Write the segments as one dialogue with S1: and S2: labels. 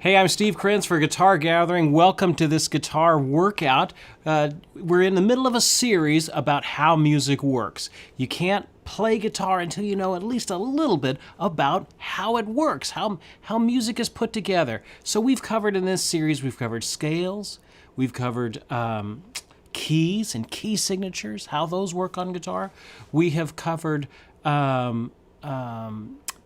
S1: Hey, I'm Steve Krenz for Guitar Gathering. Welcome to this guitar workout. We're in the middle of a series about how music works. You can't play guitar until you know at least a little bit about how it works, how music is put together. So we've covered in this series, we've covered scales, we've covered keys and key signatures, how those work on guitar. We have covered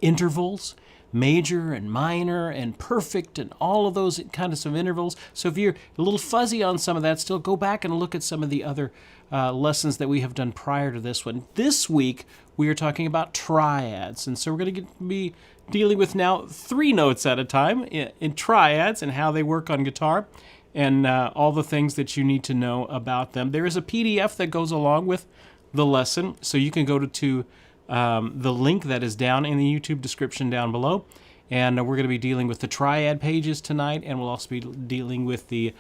S1: intervals, major and minor and perfect and all of those kinds of intervals. So if you're a little fuzzy on some of that still, go back and look at some of the other lessons that we have done prior to this one. This week we are talking about triads, and so we're going to be dealing with now 3 notes at a time in triads and how they work on guitar and all the things that you need to know about them. There is a PDF that goes along with the lesson, so you can go to the link that is down in the YouTube description down below, and we're going to be dealing with the triad pages tonight, and we'll also be dealing with the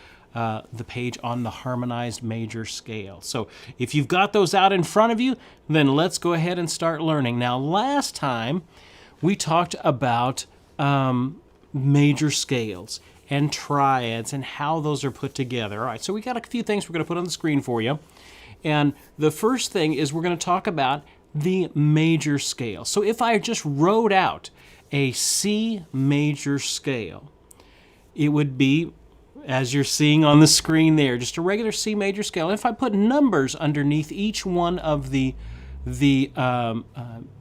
S1: page on the harmonized major scale. So if you've got those out in front of you, then let's go ahead and start learning. Now, last time we talked about major scales and triads and how those are put together. All right, so we got a few things we're going to put on the screen for you, and the first thing is we're going to talk about the major scale. So if I just wrote out a C major scale, it would be, as you're seeing on the screen there, just a regular C major scale. And if I put numbers underneath each one of the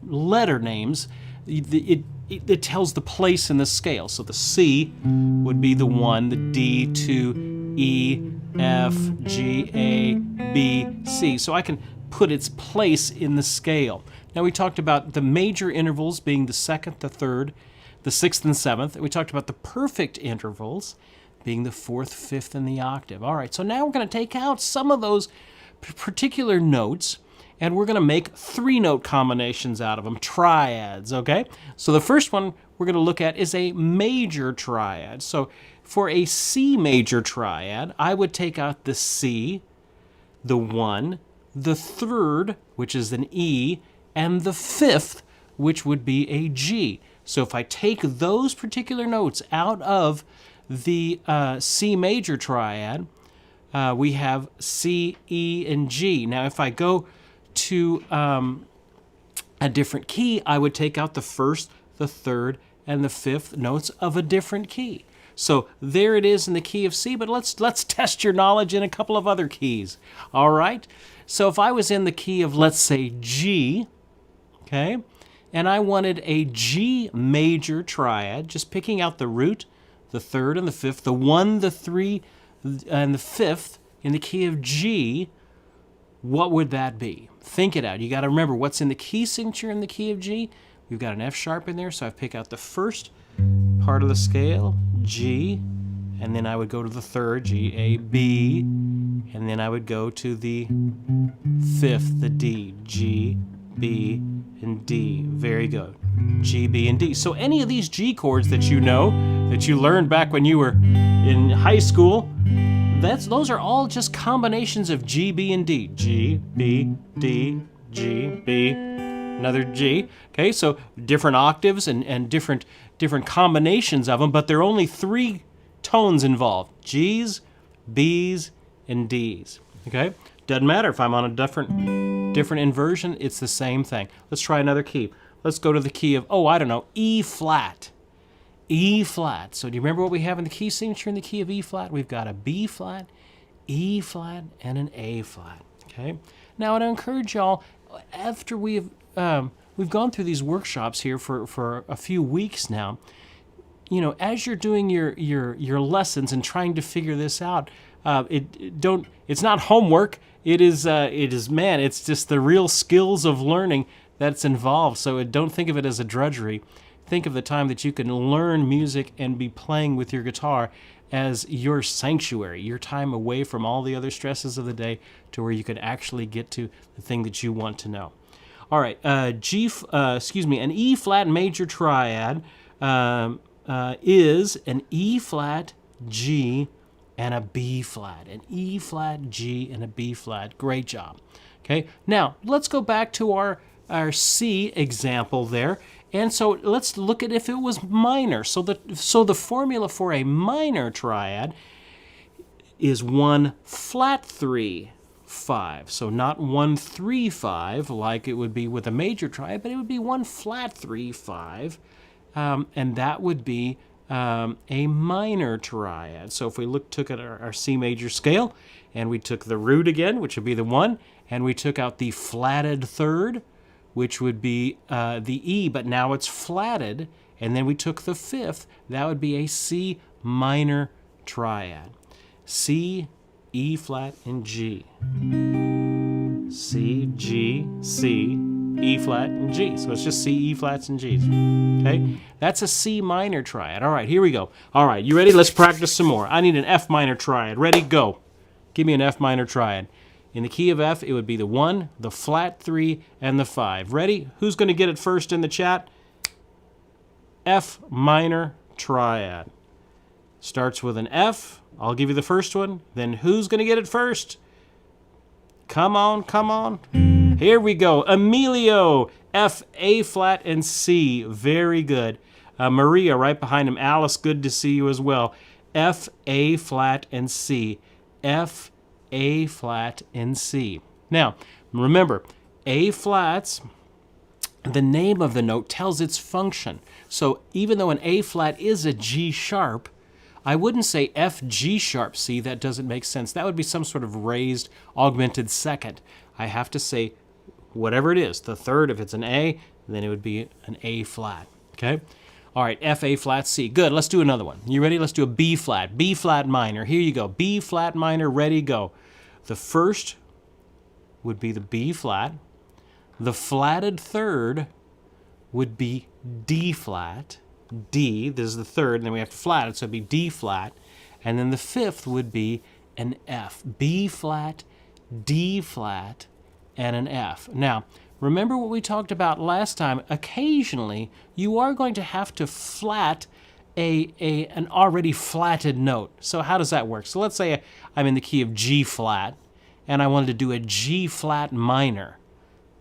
S1: letter names, it tells the place in the scale. So the C would be the 1, the D 2, E, F, G, A, B, C. So I can put its place in the scale. Now we talked about the major intervals being the 2nd, the 3rd, the 6th, and 7th. We talked about the perfect intervals being the 4th, 5th, and the octave. All right, so now we're going to take out some of those particular notes, and we're going to make 3-note combinations out of them, triads, okay? So the first one we're going to look at is a major triad. So for a C major triad, I would take out the C, the 1, the 3rd, which is an E, and the 5th, which would be a G. So if I take those particular notes out of the C major triad, we have C, E, and G. Now if I go to a different key, I would take out the 1st, the 3rd, and the 5th notes of a different key. So there it is in the key of C, but let's test your knowledge in a couple of other keys. All right? So if I was in the key of, let's say, G, okay, and I wanted a G major triad, just picking out the root, the 3rd and the 5th, the 1, the 3, and the 5th in the key of G, what would that be? Think it out. You got to remember what's in the key signature in the key of G. We've got an F sharp in there, so I pick out the first part of the scale, G, and then I would go to the 3rd, G, A, B, and then I would go to the 5th, the D, G, B, and D. Very good. G, B, and D. So any of these G chords that you know, that you learned back when you were in high school, those are all just combinations of G, B, and D. G, B, D, G, B, another G. Okay, so different octaves and different combinations of them, but there are only 3 tones involved: G's, B's, and D's. Okay, doesn't matter if I'm on a different inversion, it's the same thing. Let's try another key. Let's go to the key of, E flat. E flat. So do you remember what we have in the key signature in the key of E flat? We've got a B flat, E flat, and an A flat. Okay. Now I'd encourage y'all, after we've gone through these workshops here for a few weeks now, as you're doing your lessons and trying to figure this out, it's not homework. It's just the real skills of learning that's involved. So don't think of it as a drudgery. Think of the time that you can learn music and be playing with your guitar as your sanctuary, your time away from all the other stresses of the day to where you can actually get to the thing that you want to know. All right, an E flat major triad is an E flat, G, and a B flat. An E flat, G, and a B flat. Great job. Okay, now let's go back to our C example there, And so let's look at if it was minor. So the formula for a minor triad is 1 flat 3 5. So not 1 3 5 like it would be with a major triad, but it would be 1 flat 3 5, and that would be a minor triad. So if we took at our C major scale, and we took the root again, which would be the 1, and we took out the flatted third, which would be the E, but now it's flatted, and then we took the 5th, that would be a C minor triad. C, E flat, and G. C, G, C, E flat, and G. So it's just C, E flats, and Gs. Okay? That's a C minor triad. All right, here we go. All right, you ready? Let's practice some more. I need an F minor triad. Ready? Go. Give me an F minor triad. In the key of F, it would be the 1, the flat 3, and the 5. Ready? Who's going to get it first in the chat? F minor triad. Starts with an F. I'll give you the first one. Then who's going to get it first? Come on, come on. Here we go. Emilio. F, A flat, and C. Very good. Maria right behind him. Alice, good to see you as well. F, A flat, and C. F, A flat, and C. Now, remember, A flats, the name of the note tells its function. So even though an A flat is a G sharp, I wouldn't say F, G sharp, C. That doesn't make sense. That would be some sort of raised, augmented second. I have to say whatever it is. The third, if it's an A, then it would be an A flat. Okay? All right, F, A flat, C. Good, let's do another one. You ready? Let's do a B flat minor. Here you go. B flat minor, ready, go. The first would be the B flat. The flatted third would be D flat. D, this is the third, and then we have to flat it, so it'd be D flat. And then the 5th would be an F. B flat, D flat, and an F. Now, remember what we talked about last time. Occasionally, you are going to have to flat an already flatted note. So how does that work? So let's say I'm in the key of G flat, and I wanted to do a G flat minor.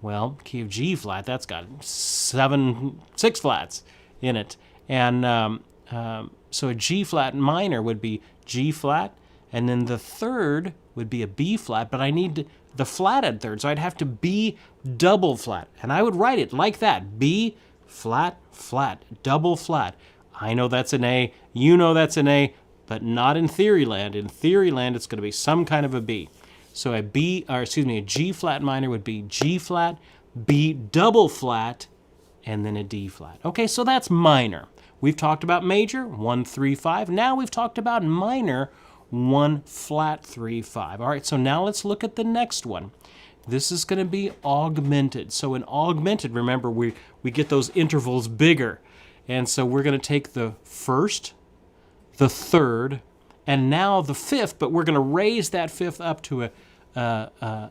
S1: Well, key of G flat, that's got 6 flats in it. And so a G flat minor would be G flat, and then the third would be a B flat, but I need the flatted third, so I'd have to B double flat. And I would write it like that, B flat, flat, double flat. I know that's an A, you know that's an A, but not in theory land. In theory land, it's going to be some kind of a B. So a G flat minor would be G flat, B double flat, and then a D flat. Okay, so that's minor. We've talked about major, 1, 3, 5. Now we've talked about minor, 1 flat 3 5. All right, so now let's look at the next one. This is going to be augmented. So in augmented, remember, we get those intervals bigger. And so we're going to take the first, the third, and now the 5th, but we're going to raise that 5th up to a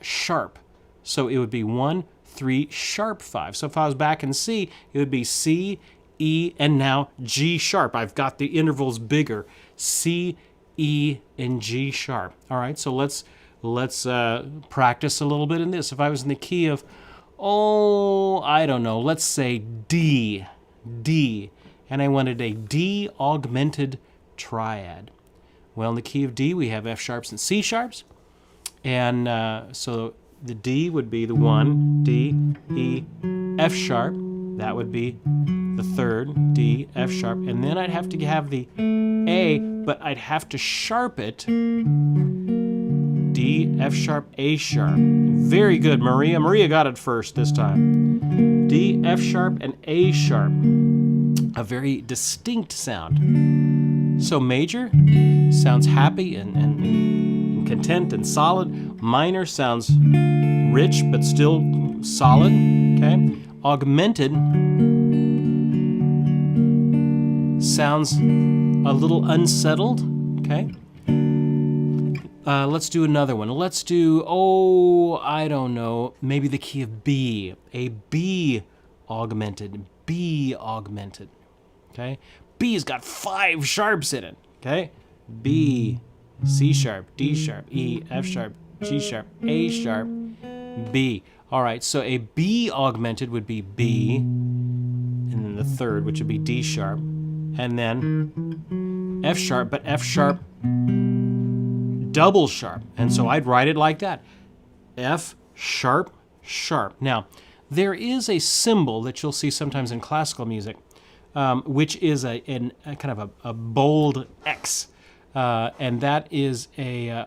S1: sharp. So it would be 1, 3, sharp 5. So if I was back in C, it would be C, E, and now G sharp. I've got the intervals bigger. C, E, and G sharp. All right, so let's practice a little bit in this. If I was in the key of, I don't know, let's say D, and I wanted a D augmented triad. Well, in the key of D, we have F sharps and C sharps, and so the D would be the 1, D, E, F sharp. That would be the third, D, F sharp, and then I'd have to have the A, but I'd have to sharp it, D, F sharp, A sharp. Very good, Maria. Maria got it first this time. D, F sharp, and A sharp. A very distinct sound. So major sounds happy and content and solid. Minor sounds rich but still solid. Okay. Augmented sounds a little unsettled. Okay. Let's do another one. Let's do, I don't know, maybe the key of B. A B augmented. B augmented. Okay. B's got 5 sharps in it. Okay. B, C sharp, D sharp, E, F sharp, G sharp, A sharp, B. All right, so a B augmented would be B, and then the third, which would be D sharp, and then F sharp, but F sharp double sharp. And so I'd write it like that. F sharp, sharp. Now, there is a symbol that you'll see sometimes in classical music, which is a kind of a bold X. And that is the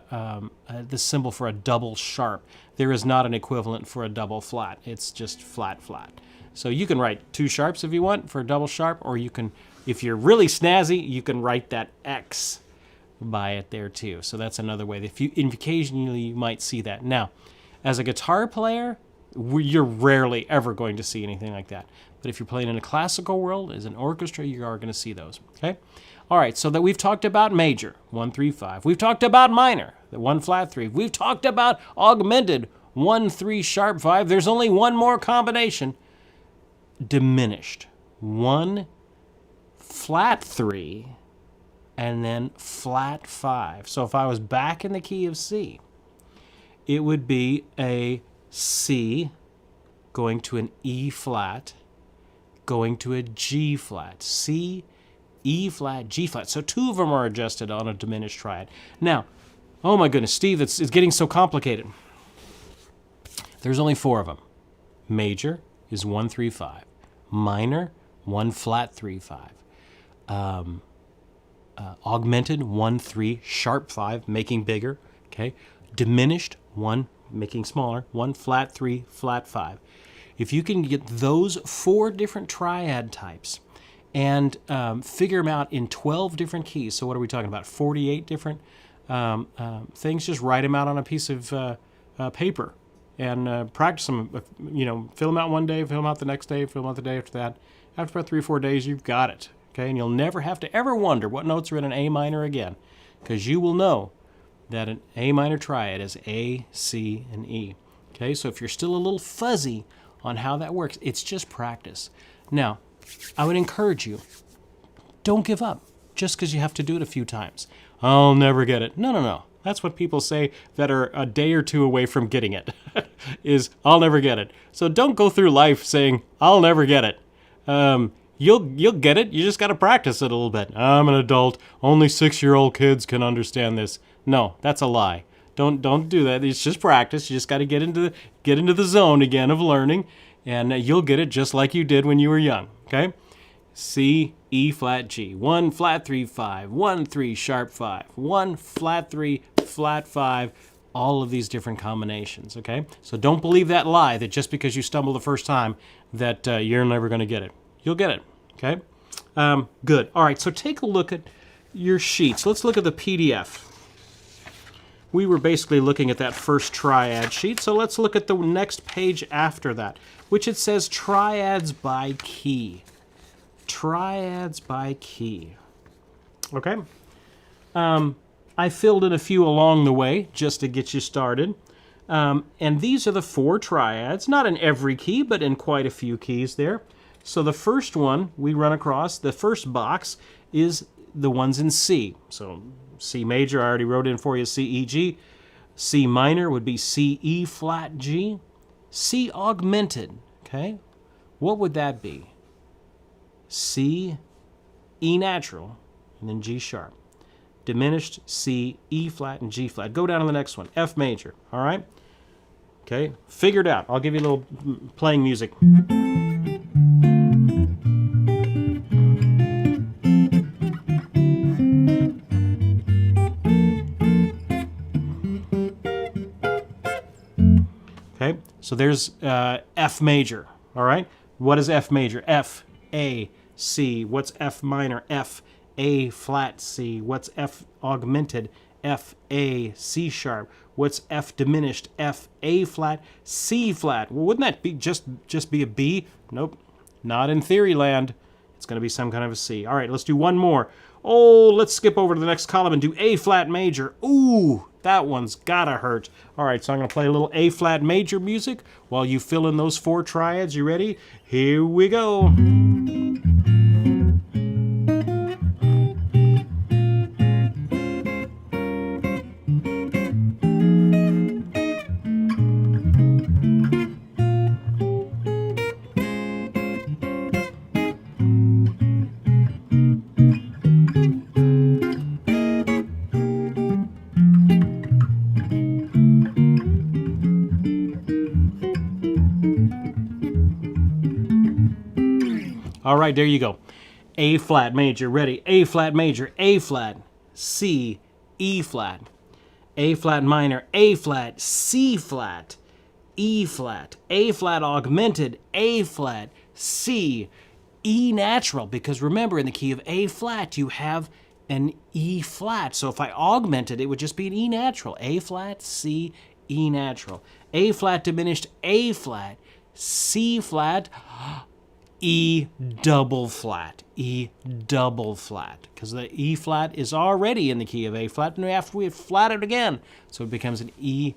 S1: symbol for a double sharp. There is not an equivalent for a double flat. It's just flat, flat. So you can write two sharps if you want for a double sharp, or you can, if you're really snazzy, you can write that X by it there too. So that's another way. If you occasionally you might see that. Now, as a guitar player, you're rarely ever going to see anything like that. But if you're playing in a classical world, as an orchestra, you are going to see those. Okay. All right, so that we've talked about major, 1, 3, 5. We've talked about minor, the 1 flat 3. We've talked about augmented, 1, 3 sharp 5. There's only one more combination, diminished, 1 flat 3, and then flat 5. So if I was back in the key of C, it would be a C going to an E flat, going to a G flat, C, E flat, G flat. So two of them are adjusted on a diminished triad. Now, oh my goodness, Steve, it's getting so complicated. There's only 4 of them. Major is 1, 3, 5. Minor, 1 flat 3, 5. Augmented, 1, 3 sharp 5, making bigger. Okay. Diminished, 1 making smaller, 1 flat 3, flat 5. If you can get those 4 different triad types and figure them out in 12 different keys. So what are we talking about? 48 different things. Just write them out on a piece of paper and practice them. You know, fill them out one day, fill them out the next day, fill them out the day after that. After about 3 or 4 days, you've got it. Okay, and you'll never have to ever wonder what notes are in an A minor again, because you will know that an A minor triad is A, C, and E. Okay, so if you're still a little fuzzy on how that works, it's just practice. Now, I would encourage you, don't give up just because you have to do it a few times. I'll never get it. No, no, no. That's what people say that are a day or two away from getting it, is I'll never get it. So don't go through life saying, I'll never get it. You'll get it. You just got to practice it a little bit. I'm an adult. Only 6-year-old kids can understand this. No, that's a lie. Don't do that. It's just practice. You just got to get into the zone again of learning, and you'll get it just like you did when you were young. Okay? C, E flat, G. 1 flat 3, 5. 1 3 sharp 5. 1 flat 3, flat 5. All of these different combinations. Okay? So don't believe that lie that just because you stumble the first time that you're never going to get it. You'll get it. Okay? Good. All right. So take a look at your sheets. Let's look at the PDF. We were basically looking at that first triad sheet, so let's look at the next page after that, which it says triads by key. Triads by key. Okay? I filled in a few along the way just to get you started. And these are the 4 triads, not in every key, but in quite a few keys there. So the first one we run across, the first box, is the ones in C. So C major, I already wrote in for you, C, E, G. C minor would be C, E flat, G. C augmented, okay? What would that be? C, E natural, and then G sharp. Diminished, C, E flat, and G flat. Go down to the next one, F major, all right? Okay, figured out. I'll give you a little playing music. Okay, so there's F major, all right? What is F major? F, A, C. What's F minor? F, A flat, C. What's F augmented? F, A, C sharp. What's F diminished? F, A flat, C flat. Well, wouldn't that be just be a B? Nope, not in theory land. It's going to be some kind of a C. All right, let's do one more. Oh, let's skip over to the next column and do A flat major. Ooh, that one's gotta hurt. All right, so I'm going to play a little A flat major music while you fill in those 4 triads. You ready? Here we go. All right, there you go. A flat major, ready? A flat major, A flat, C, E flat, A flat minor, A flat, C flat, E flat, A flat augmented, A flat, C, E natural, because remember in the key of A flat you have an E flat. So if I augmented it would just be an E natural. A flat, C, E natural. A flat diminished, A flat, C flat, E double flat, E double flat, because the E flat is already in the key of A flat, and after we flat it again, so it becomes an E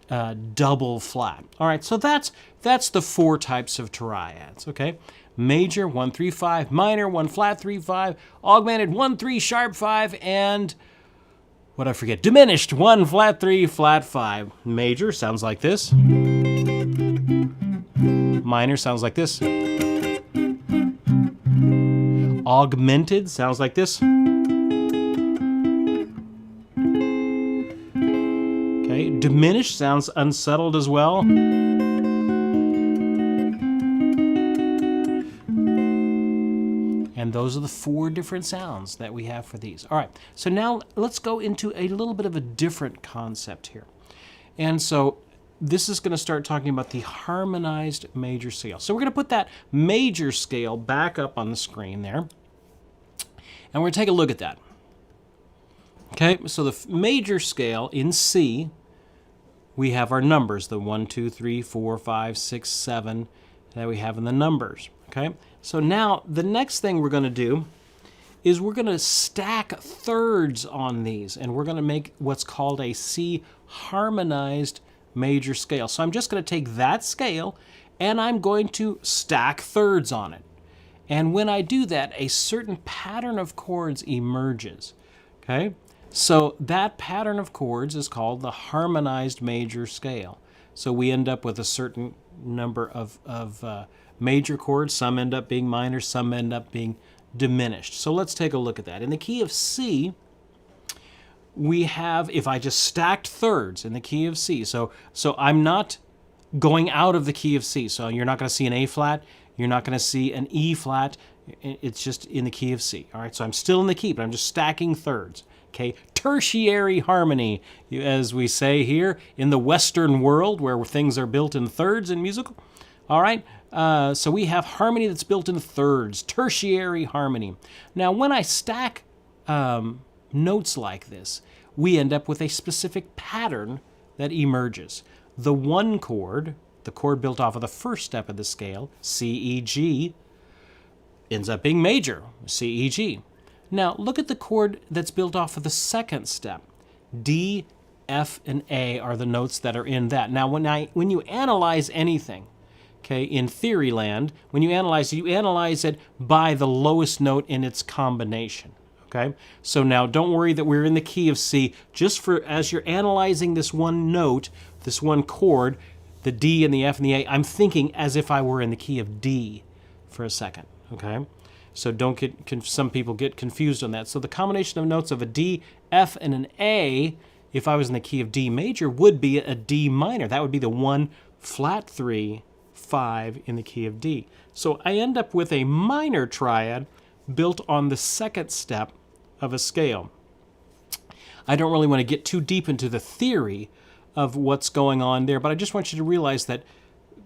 S1: double flat. All right, so that's the 4 types of triads. Okay, major 1 3 5, minor 1 flat 3 5, augmented 1 3 sharp 5, and what I forget, diminished 1 flat 3 flat 5. Major sounds like this. Minor sounds like this. Augmented sounds like this. Okay, diminished sounds unsettled as well. And those are the 4 different sounds that we have for these. All right, so now let's go into a little bit of a different concept here. And so this is going to start talking about the harmonized major scale. So we're going to put that major scale back up on the screen there. And we're going to take a look at that. Okay, so the major scale in C, we have our numbers, the 1, 2, 3, 4, 5, 6, 7 that we have in the numbers. Okay, so now the next thing we're going to do is we're going to stack thirds on these, and we're going to make what's called a C harmonized major scale. So I'm just going to take that scale and I'm going to stack thirds on it. And when I do that, a certain pattern of chords emerges. Okay, so that pattern of chords is called the harmonized major scale. So we end up with a certain number of major chords. Some end up being minor, some end up being diminished. So let's take a look at that. In the key of C, we have, if I just stacked thirds in the key of C, so I'm not going out of the key of C, so you're not going to see an A flat, you're not going to see an E flat, it's just in the key of C. All right, so I'm still in the key, but I'm just stacking thirds. Okay, tertiary harmony, as we say here in the Western world where things are built in thirds in musical. All right, so we have harmony that's built in thirds, tertiary harmony. Now, when I stack notes like this, we end up with a specific pattern that emerges. The 1 chord, the chord built off of the first step of the scale, C, E, G, ends up being major, C, E, G. Now, look at the chord that's built off of the second step. D, F, and A are the notes that are in that. Now, when you analyze anything, okay, in theory land, when you analyze it by the lowest note in its combination. Okay, so now don't worry that we're in the key of C. Just for as you're analyzing this one note, this one chord, the D and the F and the A, I'm thinking as if I were in the key of D for a second. Okay, so don't get some people get confused on that. So the combination of notes of a D, F, and an A, if I was in the key of D major, would be a D minor. That would be the 1 flat 3 5 in the key of D. So I end up with a minor triad built on the second step of a scale. I don't really want to get too deep into the theory of what's going on there, but I just want you to realize that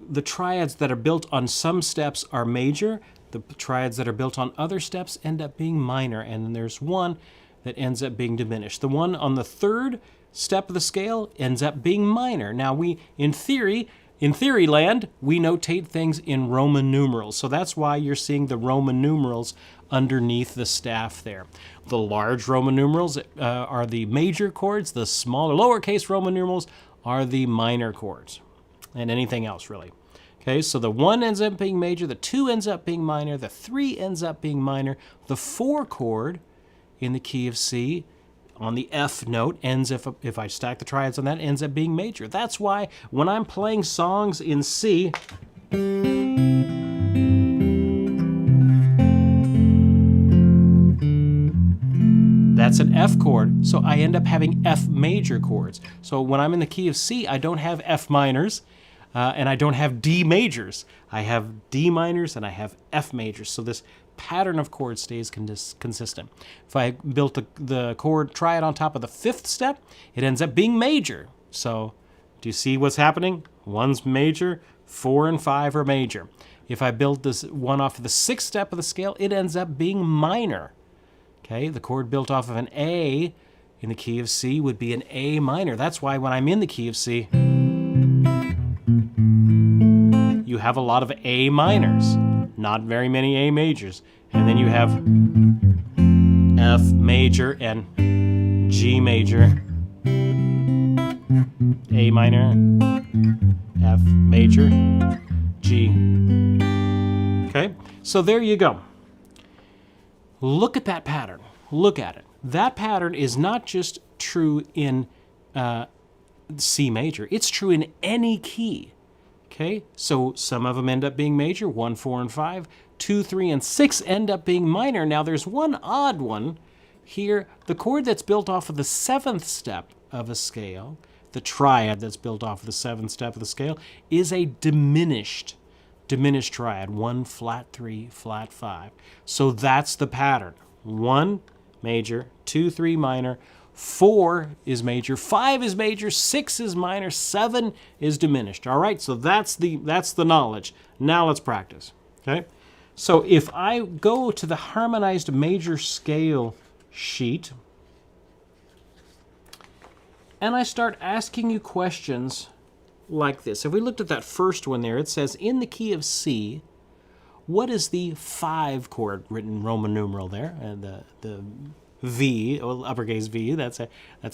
S1: the triads that are built on some steps are major, the triads that are built on other steps end up being minor, and then there's one that ends up being diminished. The one on the third step of the scale ends up being minor. Now we, in theory land, we notate things in Roman numerals. So that's why you're seeing the Roman numerals underneath the staff there. The large Roman numerals are the major chords. The smaller, lowercase Roman numerals are the minor chords. And anything else, really. Okay, so the 1 ends up being major, the 2 ends up being minor, the 3 ends up being minor, the 4 chord in the key of C on the F note ends, if I stack the triads on that, ends up being major. That's why when I'm playing songs in C, that's an F chord, so I end up having F major chords. So when I'm in the key of C, I don't have F minors, and I don't have D majors. I have D minors and I have F majors. So this pattern of chords stays consistent. If I built the chord triad on top of the 5th step, it ends up being major. So do you see what's happening? 1's major, 4 and 5 are major. If I build this one off of the 6th step of the scale, it ends up being minor. Okay, the chord built off of an A in the key of C would be an A minor. That's why when I'm in the key of C, you have a lot of A minors, not very many A majors. And then you have F major and G major, A minor, F major, G. Okay, so there you go. Look at that pattern. Look at it. That pattern is not just true in C major. It's true in any key. Okay, so some of them end up being major, 1, 4, and 5. 2, 3, and 6 end up being minor. Now there's one odd one here. The chord that's built off of the 7th step of a scale, the triad that's built off of the 7th step of the scale, is a diminished triad, 1, flat 3, flat 5. So that's the pattern. 1 major, 2, 3 minor, 4 is major, 5 is major, 6 is minor, 7 is diminished. All right, so that's the knowledge. Now let's practice. Okay, so if I go to the harmonized major scale sheet and I start asking you questions like this. If we looked at that first one there, it says in the key of C, what is the 5 chord, written Roman numeral there, and the V, uppercase V, that's a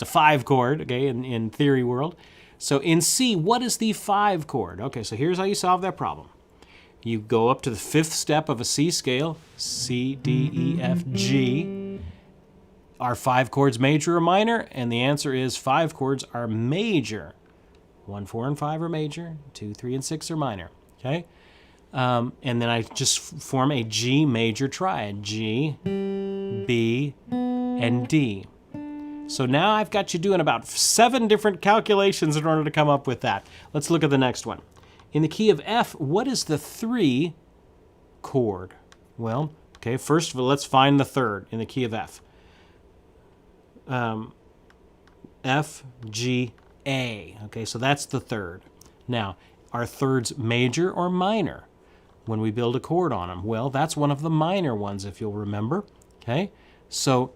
S1: 5 chord, okay, in theory world. So in C, what is the 5 chord? Okay, so here's how you solve that problem. You go up to the 5th step of a C scale, C, D, E, F, G. Are 5 chords major or minor? And the answer is 5 chords are major. 1, 4, and 5 are major. 2, 3, and 6 are minor. Okay? And then I just form a G major triad. G, B, and D. So now I've got you doing about 7 different calculations in order to come up with that. Let's look at the next one. In the key of F, what is the 3 chord? Well, okay, first of all, let's find the 3rd in the key of F. F, G, A. Okay, so that's the 3rd. Now, are 3rds major or minor when we build a chord on them? Well, that's one of the minor ones, if you'll remember. Okay, so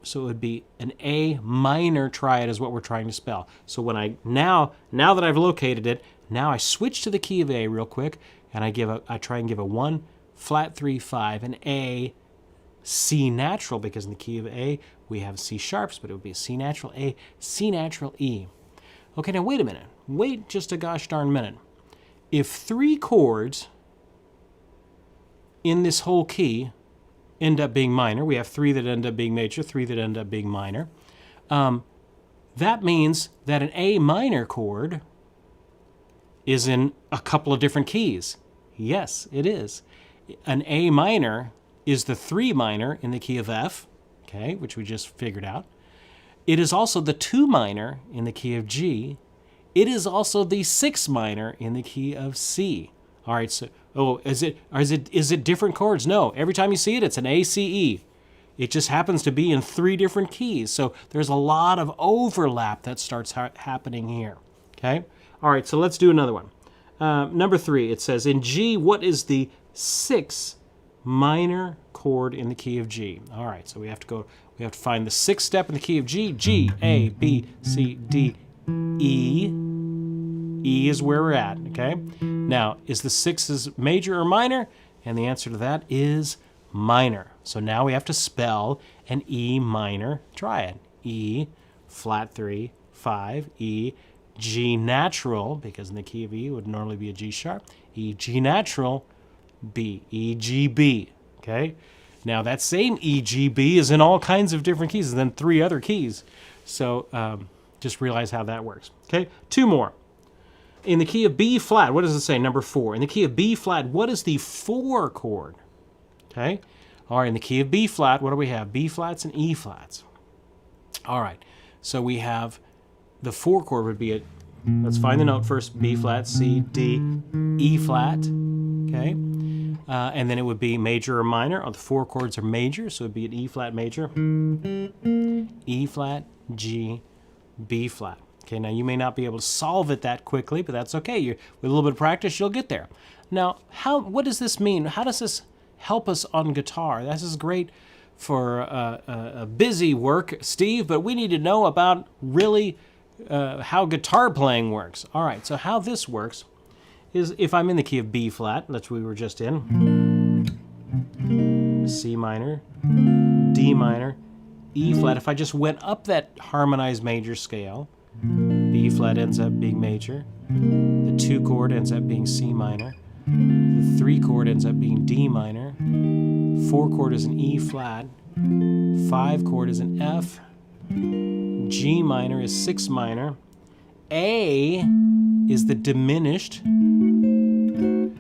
S1: so it would be an A minor triad is what we're trying to spell. So when I now that I've located it, now I switch to the key of A real quick, and I try and give a 1, flat 3, 5, an A, C natural, because in the key of A we have C sharps, but it would be a C natural A, C natural E. Okay, now wait a minute. Wait just a gosh darn minute. If 3 chords in this whole key end up being minor, we have 3 that end up being major, 3 that end up being minor, that means that an A minor chord is in a couple of different keys. Yes, it is. An A minor is the 3 minor in the key of F, okay, which we just figured out. It is also the 2 minor in the key of G. It is also the 6 minor in the key of C. All right, so is it different chords? No, every time you see it, it's an A, C, E. It just happens to be in 3 different keys. So there's a lot of overlap that starts happening here. Okay. All right, so let's do another one. Number 3, it says in G, what is the 6 minor chord in the key of G? All right, so we have to find the 6th step in the key of G. G, A, B, C, D, E. E is where we're at, okay? Now, is the 6 major or minor? And the answer to that is minor. So now we have to spell an E minor triad. E, flat 3, 5, E, G natural, because in the key of E it would normally be a G sharp, E, G natural, B, E, G, B, okay? Now that same E, G, B is in all kinds of different keys and then 3 other keys. So just realize how that works, okay? 2 more. In the key of B flat, what does it say? Number 4. In the key of B flat, what is the 4 chord? Okay? All right, in the key of B flat, what do we have? B flats and E flats. All right, so we have the 4 chord would be let's find the note first. B flat, C, D, E flat. Okay? And then it would be major or minor. The 4 chords are major, so it would be an E flat major, E flat, G, B flat. Okay, now you may not be able to solve it that quickly, but that's okay. With a little bit of practice, you'll get there. Now, what does this mean? How does this help us on guitar? This is great for a busy work, Steve, but we need to know about really how guitar playing works. All right, so how this works is if I'm in the key of B flat, that's what we were just in, C minor, D minor, E flat. If I just went up that harmonized major scale, B flat ends up being major, the 2 chord ends up being C minor, the 3 chord ends up being D minor, 4 chord is an E flat, 5 chord is an F, G minor is 6 minor, A is the diminished, and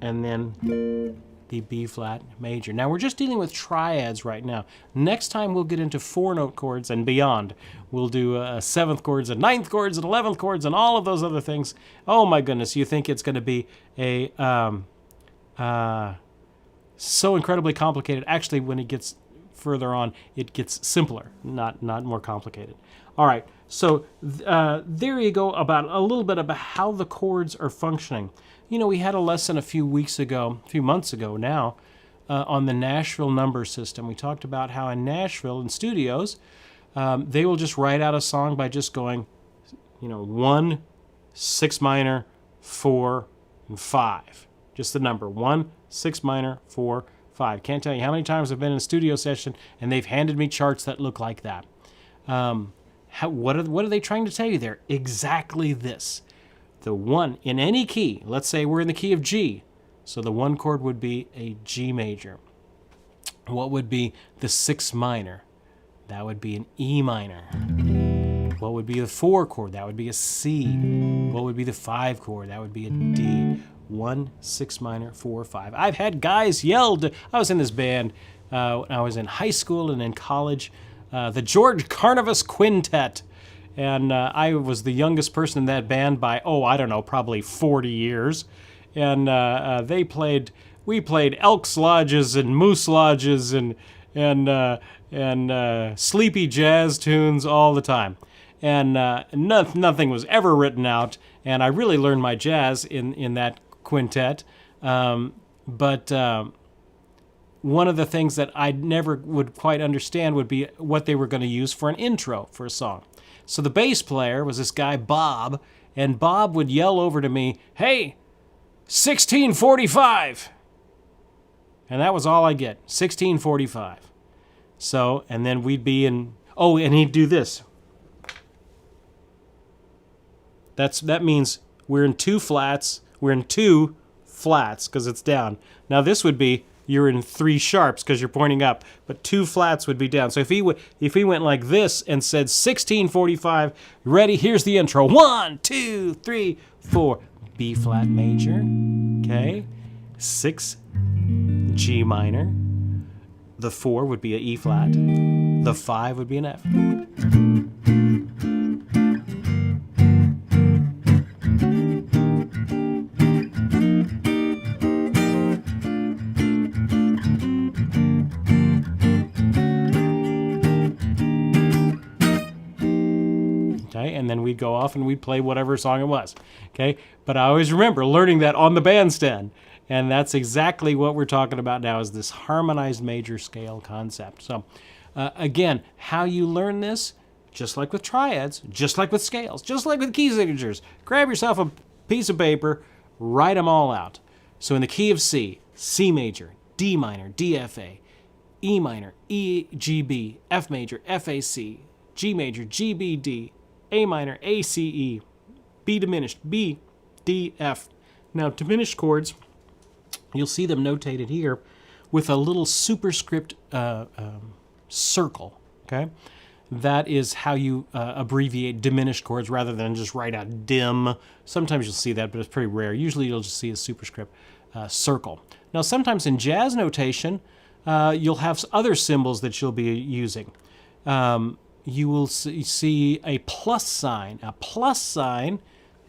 S1: then the B flat major. Now we're just dealing with triads right now. Next time we'll get into 4-note chords and beyond. We'll do 7th chords and 9th chords and 11th chords and all of those other things. Oh my goodness, you think it's going to be a so incredibly complicated. Actually, when it gets further on, it gets simpler, not more complicated. All right, so there you go, about a little bit about how the chords are functioning. You know, we had a lesson a few months ago now, on the Nashville number system. We talked about how in Nashville, in studios, they will just write out a song by just going, 1, 6 minor, 4, and 5. Just the number, 1, 6 minor, 4, 5. Can't tell you how many times I've been in a studio session and they've handed me charts that look like that. What are they trying to tell you there? Exactly this. The 1 in any key, let's say we're in the key of G, so the 1 chord would be a G major. What would be the 6 minor? That would be an E minor. What would be the 4 chord? That would be a C. What would be the 5 chord? That would be a D. 1, 6 minor, 4, 5. I've had guys yell. I was in this band when I was in high school and in college, the George Carnivus Quintet. And I was the youngest person in that band by, I don't know, probably 40 years. And we played Elks Lodges and Moose Lodges and sleepy jazz tunes all the time. And nothing was ever written out. And I really learned my jazz in that quintet. But one of the things that I never would quite understand would be what they were going to use for an intro for a song. So the bass player was this guy, Bob, and Bob would yell over to me, "Hey, 1645." And that was all I get, 1645. So, and then we'd be in, and he'd do this. That means we're in 2 flats, because it's down. Now this would be, you're in 3 sharps because you're pointing up, but 2 flats would be down. So if he went like this and said 1645, ready, here's the intro. 1, 2, 3, 4, B flat major, okay, 6, G minor, the 4 would be an E flat, the 5 would be an F. And then we'd go off and we'd play whatever song it was, okay? But I always remember learning that on the bandstand, and that's exactly what we're talking about now, is this harmonized major scale concept. So, again, how you learn this, just like with triads, just like with scales, just like with key signatures, grab yourself a piece of paper, write them all out. So in the key of C, C major, D minor, DFA, E minor, EGB, F major, FAC, G major, GBD, A minor, ACE, B diminished, B, D, F. Now, diminished chords, you'll see them notated here with a little superscript circle, okay? That is how you abbreviate diminished chords rather than just write out dim. Sometimes you'll see that, but it's pretty rare. Usually you'll just see a superscript circle. Now, sometimes in jazz notation, you'll have other symbols that you'll be using. You will see a plus sign. A plus sign,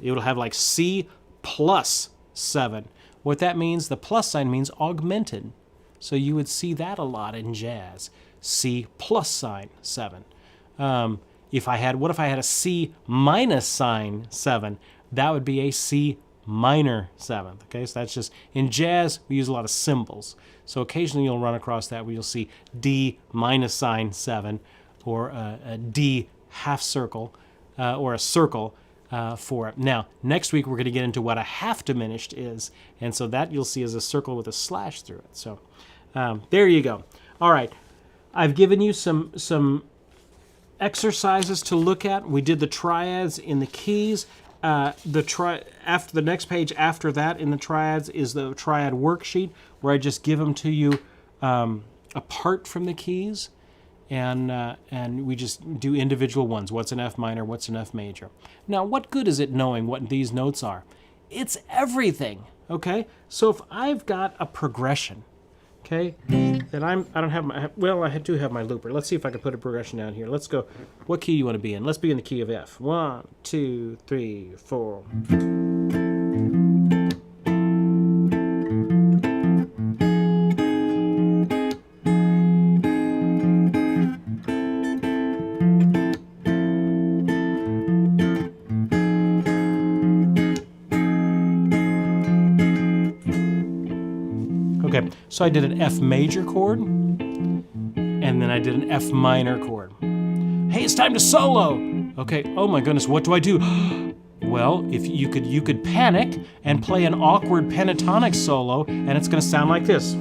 S1: it'll have like C plus 7. What that means, the plus sign means augmented. So you would see that a lot in jazz. C plus sign 7. What if I had a C minus sign 7? That would be a C minor 7th. Okay, so that's just, in jazz, we use a lot of symbols. So occasionally you'll run across that where you'll see D minus sign 7, or a D half circle, or a circle for it. Now, next week we're going to get into what a half diminished is, and so that you'll see as a circle with a slash through it. So there you go. All right, I've given you some exercises to look at. We did the triads in the keys. After the next page after that in the triads is the triad worksheet, where I just give them to you apart from the keys, and we just do individual ones. What's an F minor? What's an F major? Now, what good is it knowing what these notes are? It's everything. Okay, so if I've got a progression, okay, that I don't have my, well, I do have my looper. Let's see if I can put a progression down here. Let's go. What key you want to be in? Let's be in the key of F. 1, 2, 3, 4. Okay, so I did an F major chord, and then I did an F minor chord. Hey, it's time to solo! Okay, oh my goodness, what do I do? Well, if you could panic and play an awkward pentatonic solo, and it's gonna sound like this.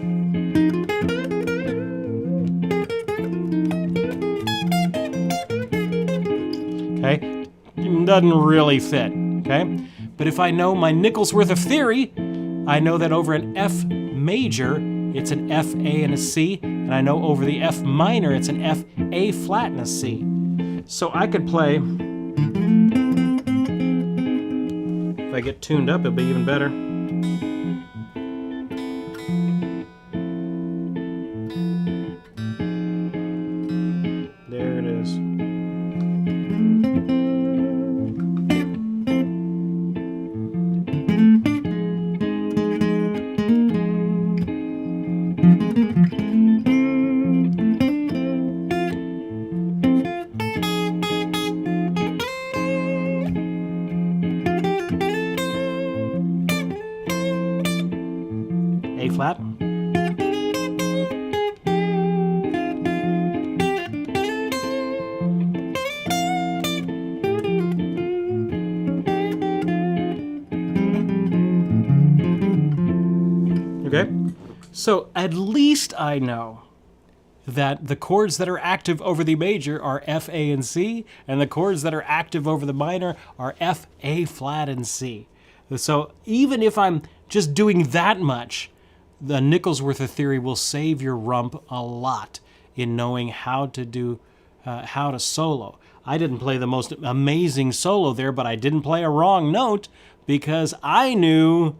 S1: Okay, doesn't really fit, okay? But if I know my nickel's worth of theory, I know that over an F major, it's an F, A, and a C, and I know over the F minor, it's an F, A flat, and a C. So I could play, if I get tuned up, it'll be even better. There it is. A flat. Okay, so at least I know that the chords that are active over the major are F, A, and C, and the chords that are active over the minor are F, A flat, and C. So even if I'm just doing that much, the nickel's worth of theory will save your rump a lot in knowing how to do, how to solo. I didn't play the most amazing solo there, but I didn't play a wrong note because I knew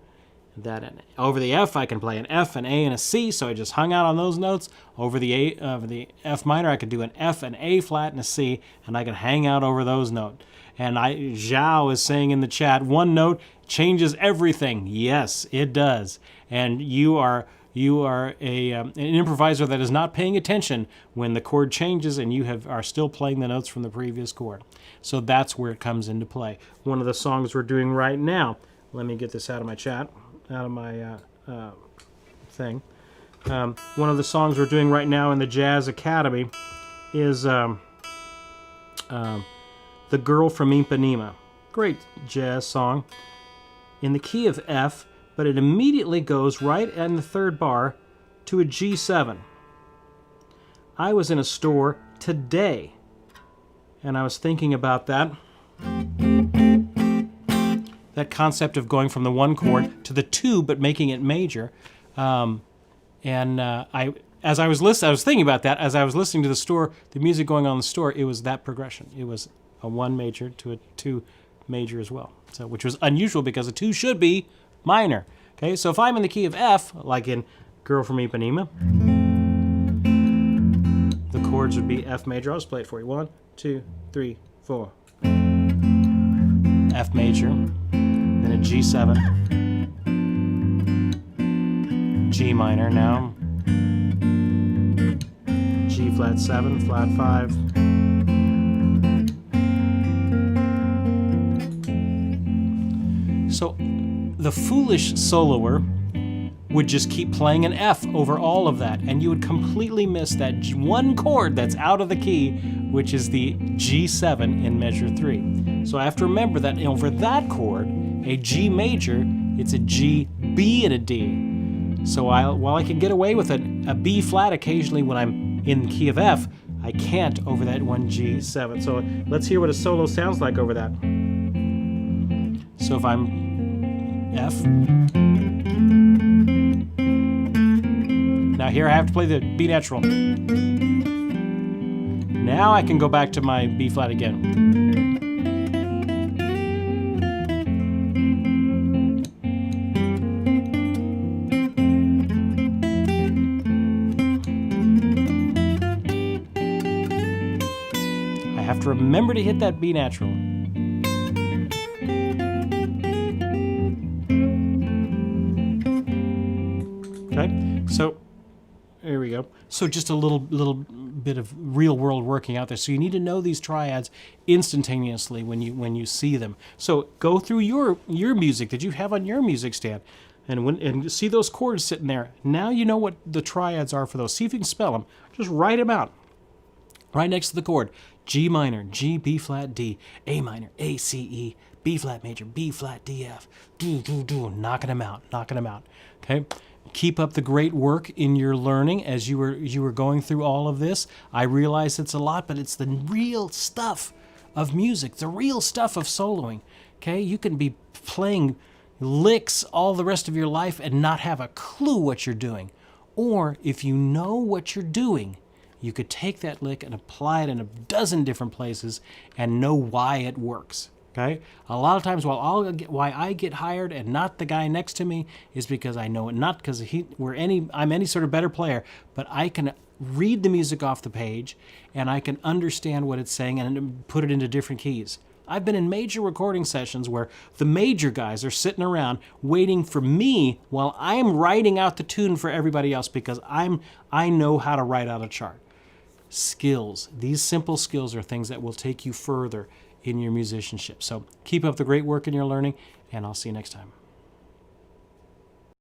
S1: that over the F I can play an F, an A, and a C, so I just hung out on those notes. Over the F minor I could do an F, an A flat, and a C, and I could hang out over those notes. And Zhao is saying in the chat, one note changes everything. Yes, it does. And you are an improviser that is not paying attention when the chord changes and you are still playing the notes from the previous chord. So that's where it comes into play. One of the songs we're doing right now, let me get this out of my chat, out of my thing. One of the songs we're doing right now in the Jazz Academy is The Girl from Ipanema. Great jazz song in the key of F, but it immediately goes right in the third bar to a G7. I was in a store today, and I was thinking about that concept of going from the one chord to the two, but making it major. I was thinking about that as I was listening to the music going on in the store. It was that progression. It was a one major to a two major as well. So, which was unusual because a two should be minor. Okay, so if I'm in the key of F, like in Girl from Ipanema, the chords would be F major. I'll just play it for you. 1, 2, 3, 4. F major, then a G7, G minor now. G flat 7, flat 5. So the foolish soloer would just keep playing an F over all of that, and you would completely miss that one chord that's out of the key, which is the G7 in measure 3. So I have to remember that over that chord, a G major, it's a G, B, and a D. So while I can get away with a B flat occasionally when I'm in the key of F, I can't over that one G7. So let's hear what a solo sounds like over that. So if I'm F. Now here I have to play the B natural. Now I can go back to my B flat again. I have to remember to hit that B natural. Okay, so there we go. So just a little bit of real world working out there. So you need to know these triads instantaneously when you see them. So go through your music that you have on your music stand, and see those chords sitting there. Now you know what the triads are for those. See if you can spell them. Just write them out. Right next to the chord: G minor, G, B flat, D, A minor, A, C, E, B flat major, B flat, D, F. Knocking them out. Okay. Keep up the great work in your learning as you were going through all of this. I realize it's a lot, but it's the real stuff of music, the real stuff of soloing. Okay, you can be playing licks all the rest of your life and not have a clue what you're doing. Or if you know what you're doing, you could take that lick and apply it in a dozen different places and know why it works. Okay? A lot of times why I get hired and not the guy next to me is because I know it, not because I'm any sort of better player, but I can read the music off the page and I can understand what it's saying and put it into different keys. I've been in major recording sessions where the major guys are sitting around waiting for me while I'm writing out the tune for everybody else because I know how to write out a chart. Skills. These simple skills are things that will take you further in your musicianship. So keep up the great work in your learning, and I'll see you next time.